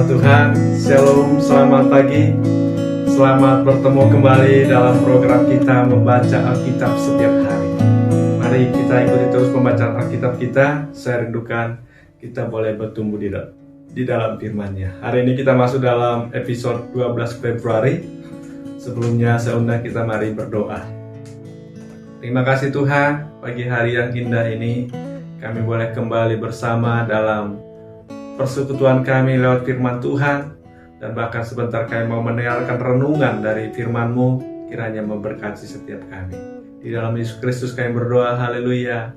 Tuhan, Shalom, selamat pagi. Selamat bertemu kembali dalam program kita membaca Alkitab setiap hari. Mari kita ikuti terus pembacaan Alkitab kita. Saya rindukan kita boleh bertumbuh di dalam firman-Nya. Hari ini kita masuk dalam episode 12 Februari. Sebelumnya saya undang kita mari berdoa. Terima kasih Tuhan, pagi hari yang indah ini kami boleh kembali bersama dalam persekutuan kami lewat firman Tuhan. Dan bahkan sebentar kami mau mendengarkan renungan dari firman-Mu, kiranya memberkati setiap kami. Di dalam Yesus Kristus kami berdoa, haleluya,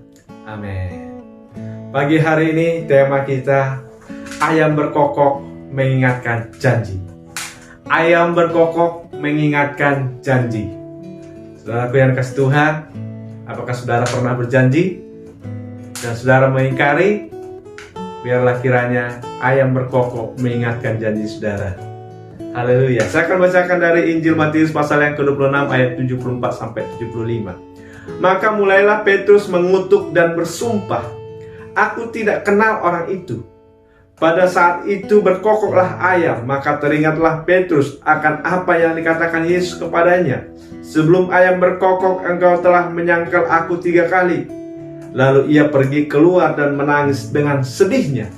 amin. Pagi hari ini tema kita, ayam berkokok mengingatkan janji. Ayam berkokok mengingatkan janji. Saudaraku yang kasih Tuhan, apakah saudara pernah berjanji dan saudara mengingkari? Biarlah kiranya ayam berkokok mengingatkan janji saudara. Haleluya. Saya akan bacakan dari Injil Matius pasal yang ke-26 ayat 74 sampai 75. Maka mulailah Petrus mengutuk dan bersumpah, "Aku tidak kenal orang itu." Pada saat itu berkokoklah ayam, maka teringatlah Petrus akan apa yang dikatakan Yesus kepadanya. "Sebelum ayam berkokok, engkau telah menyangkal aku 3 kali." Lalu ia pergi keluar dan menangis dengan sedihnya.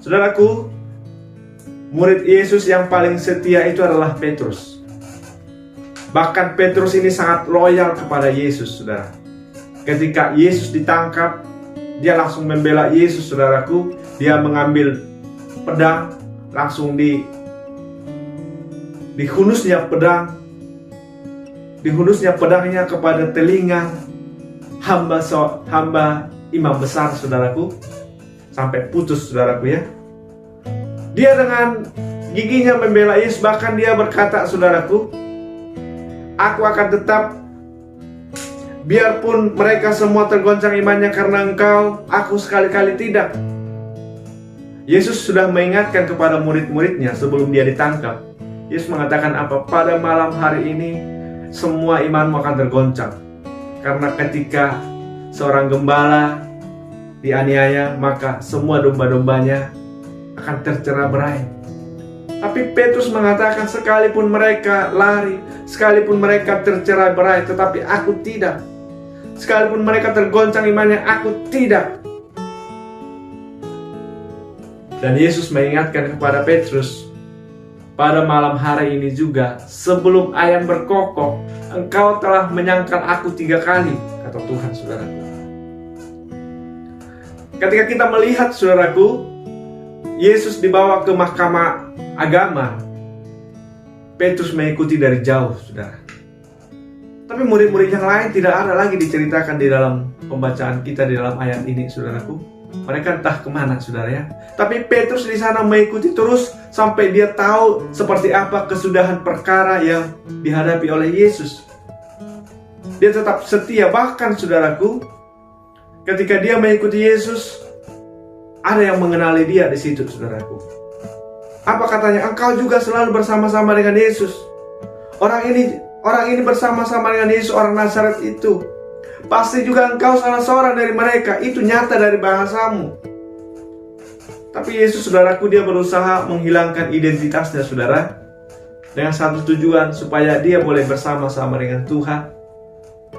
Saudaraku, murid Yesus yang paling setia itu adalah Petrus. Bahkan Petrus ini sangat loyal kepada Yesus, saudara. Ketika Yesus ditangkap, dia langsung membela Yesus, saudaraku. Dia mengambil pedang, langsung dihunusnya pedangnya kepada telinga hamba imam besar, saudaraku, sampai putus, saudaraku ya. Dia dengan giginya membela Yesus. Bahkan dia berkata, saudaraku, "Aku akan tetap, biarpun mereka semua tergoncang imannya karena engkau, aku sekali-kali tidak." Yesus sudah mengingatkan kepada murid-muridnya sebelum dia ditangkap. Yesus mengatakan apa? "Pada malam hari ini semua imanmu akan tergoncang." Karena ketika seorang gembala dianiaya, maka semua domba-dombanya akan tercerai-berai. Tapi Petrus mengatakan, sekalipun mereka lari, sekalipun mereka tercerai-berai, tetapi aku tidak. Sekalipun mereka tergoncang imannya, aku tidak. Dan Yesus mengingatkan kepada Petrus, pada malam hari ini juga, sebelum ayam berkokok, engkau telah menyangkal aku 3 kali, kata Tuhan, saudaraku. Ketika kita melihat, saudaraku, Yesus dibawa ke mahkamah agama, Petrus mengikuti dari jauh, saudara. Tapi murid-murid yang lain tidak ada lagi diceritakan di dalam pembacaan kita di dalam ayat ini, saudaraku. Mereka entah kemana, saudara ya. Tapi Petrus di sana mengikuti terus sampai dia tahu seperti apa kesudahan perkara yang dihadapi oleh Yesus. Dia tetap setia, bahkan saudaraku, ketika dia mengikuti Yesus, ada yang mengenali dia di situ, saudaraku. Apa katanya? "Engkau juga selalu bersama-sama dengan Yesus. Orang ini bersama-sama dengan Yesus, orang Nazaret itu. Pasti juga engkau salah seorang dari mereka. Itu nyata dari bahasamu." Tapi Yesus, saudaraku, dia berusaha menghilangkan identitasnya, saudara, dengan satu tujuan, supaya dia boleh bersama-sama dengan Tuhan.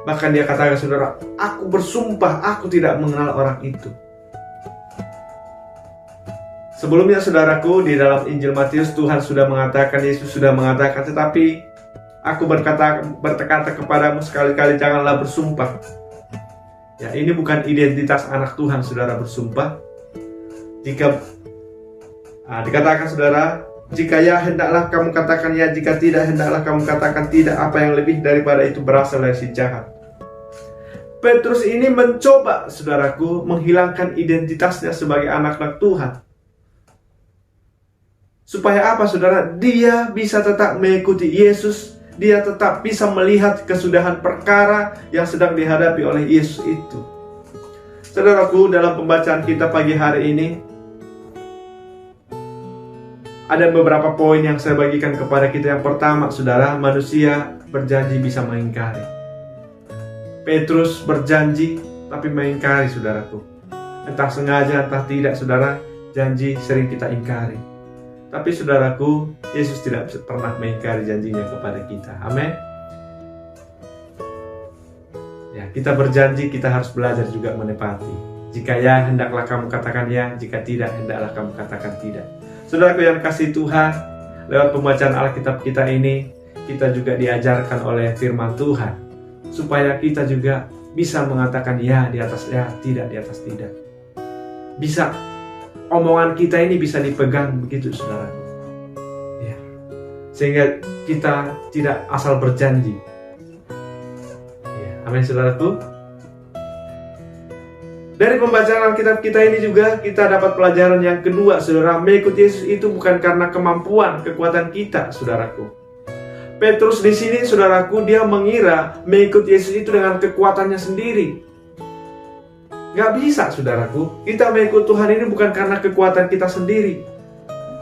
Bahkan dia katakan, saudara, "Aku bersumpah, aku tidak mengenal orang itu." Sebelumnya, saudaraku, di dalam Injil Matius, Tuhan sudah mengatakan, Yesus sudah mengatakan, "Tetapi aku berkata kepadamu sekali-kali, janganlah bersumpah." Ya, ini bukan identitas anak Tuhan, saudara, bersumpah. Dikatakan, saudara, "Jika ya, hendaklah kamu katakan ya, jika tidak, hendaklah kamu katakan tidak. Apa yang lebih daripada itu berasal dari si jahat." Petrus ini mencoba, saudaraku, menghilangkan identitasnya sebagai anak-anak Tuhan. Supaya apa, saudara? Dia bisa tetap mengikuti Yesus. Dia tetap bisa melihat kesudahan perkara yang sedang dihadapi oleh Yesus itu. Saudaraku, dalam pembacaan kita pagi hari ini, ada beberapa poin yang saya bagikan kepada kita. Yang pertama, saudara, manusia berjanji bisa mengingkari. Petrus berjanji tapi mengingkari, saudaraku. Entah sengaja, entah tidak, saudara, janji sering kita ingkari. Tapi saudaraku, Yesus tidak pernah mengingkari janjinya kepada kita. Amin. Ya, kita berjanji, kita harus belajar juga menepati. Jika ya, hendaklah kamu katakan ya. Jika tidak, hendaklah kamu katakan tidak. Saudaraku yang kasih Tuhan, lewat pembacaan Alkitab kita ini, kita juga diajarkan oleh firman Tuhan, supaya kita juga bisa mengatakan ya di atas ya, tidak di atas tidak. Bisa, omongan kita ini bisa dipegang begitu, saudaraku. Ya. Sehingga kita tidak asal berjanji. Ya. Amin, saudaraku. Dari pembacaan Alkitab kita ini juga kita dapat pelajaran yang kedua, saudara. Mengikut Yesus itu bukan karena kemampuan, kekuatan kita, saudaraku. Petrus di sini, saudaraku, dia mengira mengikut Yesus itu dengan kekuatannya sendiri. Gak bisa, saudaraku. Kita mengikut Tuhan ini bukan karena kekuatan kita sendiri.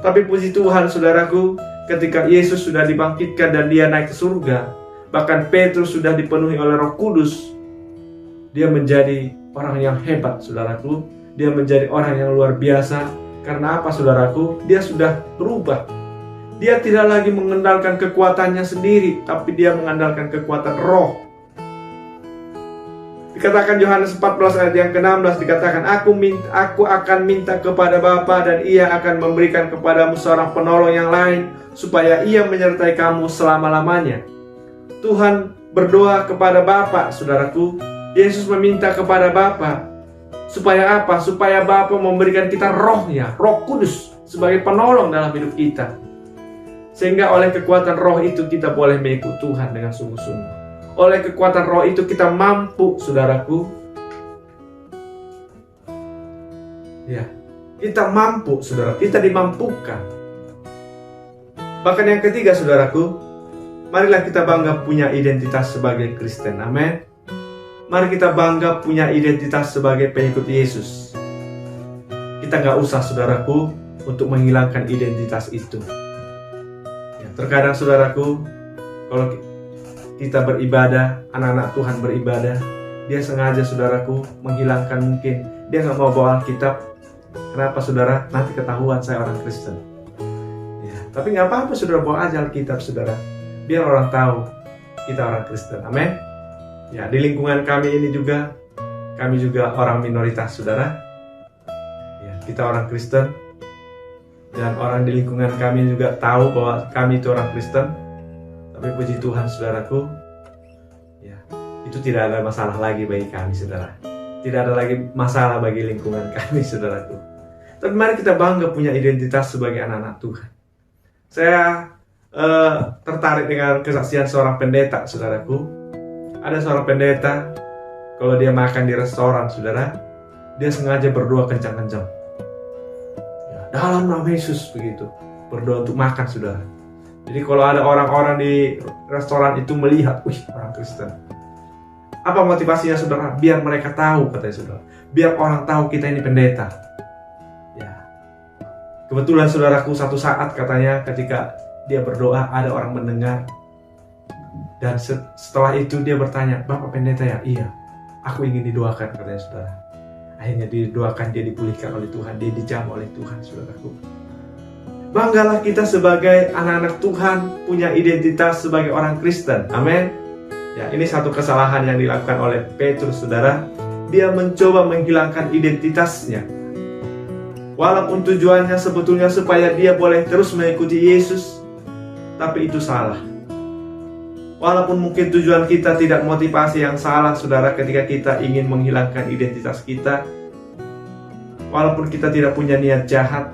Tapi puji Tuhan, saudaraku, ketika Yesus sudah dibangkitkan dan dia naik ke surga, bahkan Petrus sudah dipenuhi oleh Roh Kudus, dia menjadi orang yang hebat, saudaraku. Dia menjadi orang yang luar biasa. Karena apa, saudaraku? Dia sudah berubah. Dia tidak lagi mengandalkan kekuatannya sendiri, tapi dia mengandalkan kekuatan Roh. Dikatakan Yohanes 14 ayat yang ke-16, dikatakan, Aku akan minta kepada Bapa dan ia akan memberikan kepadamu seorang penolong yang lain, supaya ia menyertai kamu selama-lamanya. Tuhan berdoa kepada Bapa, saudaraku. Yesus meminta kepada Bapa. Supaya apa? Supaya Bapa memberikan kita Roh-Nya, Roh Kudus, sebagai penolong dalam hidup kita. Sehingga oleh kekuatan Roh itu kita boleh mengikut Tuhan dengan sungguh-sungguh. Oleh kekuatan Roh itu kita mampu, saudaraku. Ya, kita mampu, saudara. Kita dimampukan. Bahkan yang ketiga, saudaraku, marilah kita bangga punya identitas sebagai Kristen. Amin. Mari kita bangga punya identitas sebagai pengikut Yesus. Kita gak usah, saudaraku, untuk menghilangkan identitas itu. Ya, terkadang, saudaraku, kalau kita beribadah, anak-anak Tuhan beribadah, dia sengaja, saudaraku, menghilangkan mungkin. Dia gak mau bawa Alkitab. Kenapa, saudara? Nanti ketahuan saya orang Kristen. Ya, tapi gak apa-apa, saudara, bawa aja Alkitab, saudara. Biar orang tahu kita orang Kristen. Amin. Ya, di lingkungan kami ini juga, kami juga orang minoritas, saudara. Ya, kita orang Kristen. Dan orang di lingkungan kami juga tahu bahwa kami itu orang Kristen. Tapi puji Tuhan, saudaraku, ya, itu tidak ada masalah lagi bagi kami, saudara. Tidak ada lagi masalah bagi lingkungan kami, saudaraku. Tapi mari kita bangga punya identitas sebagai anak-anak Tuhan. Saya tertarik dengan kesaksian seorang pendeta, saudaraku. Ada seorang pendeta, kalau dia makan di restoran, saudara, dia sengaja berdoa kencang-kencang. Ya, dalam nama Yesus, begitu. Berdoa untuk makan, saudara. Jadi kalau ada orang-orang di restoran itu melihat, wih, orang Kristen. Apa motivasinya, saudara? Biar mereka tahu, katanya, saudara. Biar orang tahu kita ini pendeta. Ya. Kebetulan, saudaraku, satu saat katanya ketika dia berdoa, ada orang mendengar. Dan setelah itu dia bertanya, Bapak pendeta ya? Iya, aku ingin didoakan, katanya, saudara. Akhirnya didoakan, dia dipulihkan oleh Tuhan, dia dijamah oleh Tuhan, saudaraku. Banggalah kita sebagai anak-anak Tuhan, punya identitas sebagai orang Kristen. Amin. Ya, ini satu kesalahan yang dilakukan oleh Petrus, saudara. Dia mencoba menghilangkan identitasnya. Walaupun tujuannya sebetulnya supaya dia boleh terus mengikuti Yesus, tapi itu salah. Walaupun mungkin tujuan kita tidak motivasi yang salah, saudara, ketika kita ingin menghilangkan identitas kita. Walaupun kita tidak punya niat jahat,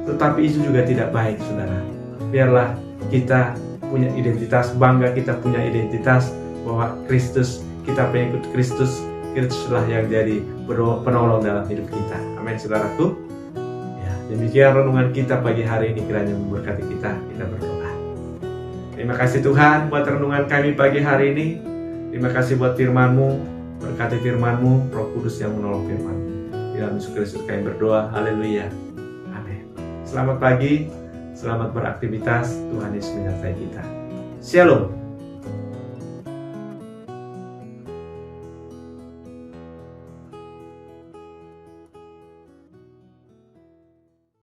tetapi itu juga tidak baik, saudara. Biarlah kita punya identitas, bangga kita punya identitas bahwa Kristus, kita pengikut Kristus, Kristuslah yang jadi penolong dalam hidup kita. Amin, saudaraku. Ya, demikian renungan kita pagi hari ini, kiranya memberkati kita. Kita berdoa. Terima kasih Tuhan buat renungan kami pagi hari ini. Terima kasih buat firman-Mu. Berkati firman-Mu, Roh Kudus yang menolong firman-Mu. Di dalam Yesus Kristus kami berdoa. Haleluya. Amin. Selamat pagi, selamat beraktivitas. Tuhan Yesus menyertai kita. Shalom.